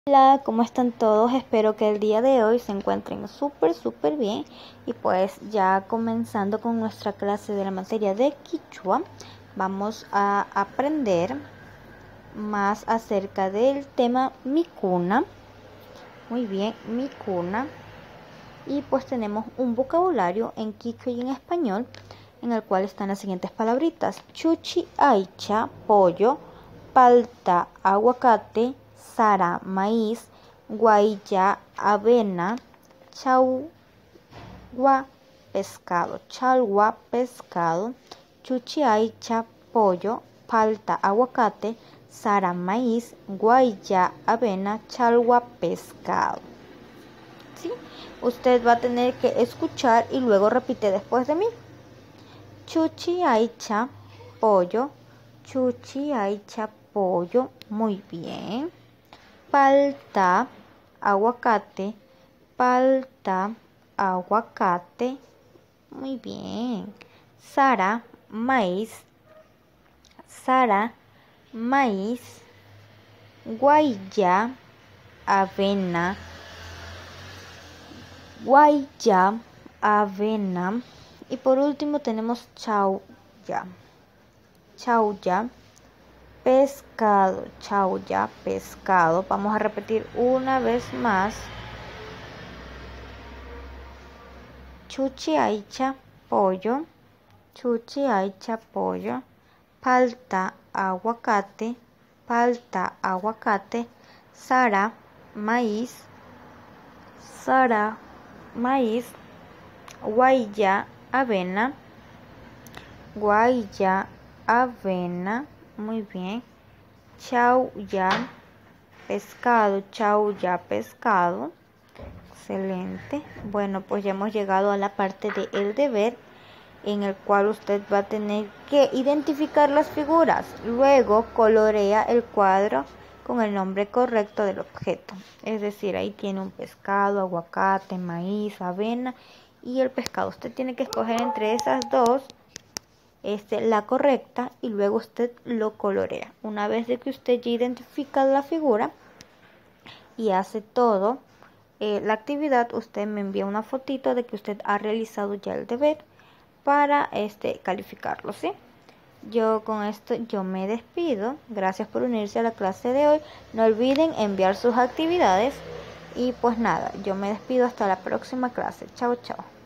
Hola, ¿cómo están todos? Espero que el día de hoy se encuentren súper bien. Y pues ya comenzando con nuestra clase de la materia de Quichua, vamos a aprender más acerca del tema mi cuna. Muy bien, mi cuna. Y pues tenemos un vocabulario en quichua y en español, en el cual están las siguientes palabritas: chuchi, aicha, pollo; palta, aguacate; sara, maíz; guaya, avena; chalwa, pescado; chuchi, aicha, pollo; palta, aguacate; sara, maíz; guaya, avena; chalwa, pescado. ¿Sí? Usted va a tener que escuchar y luego repite después de mí. Chuchi, aicha, pollo; chuchi, aicha, pollo. Muy bien. Palta, aguacate; palta, aguacate. Muy bien. Sara, maíz; sara, maíz; guaya, avena; guaya, avena. Y por último tenemos chauya. Chauya, pescado. Chauya, pescado. Vamos a repetir una vez más. Chuchi, aicha, pollo; chuchi, aicha, pollo; palta, aguacate; palta, aguacate; sara, maíz; sara, maíz; guaya, avena; guaya, avena. Muy bien. Chauya, pescado. Chauya, pescado. Excelente. Bueno, pues ya hemos llegado a la parte de el deber, en el cual usted va a tener que identificar las figuras. Luego colorea el cuadro con el nombre correcto del objeto. Es decir, ahí tiene un pescado, aguacate, maíz, avena y el pescado. Usted tiene que escoger entre esas dos la correcta y luego usted lo colorea. Una vez de que usted ya identifica la figura y hace todo la actividad, usted me envía una fotito de que usted ha realizado ya el deber para calificarlo, ¿sí? Yo con esto yo me despido. Gracias por unirse a la clase de hoy. No olviden enviar sus actividades y pues nada, yo me despido hasta la próxima clase. Chao, chao.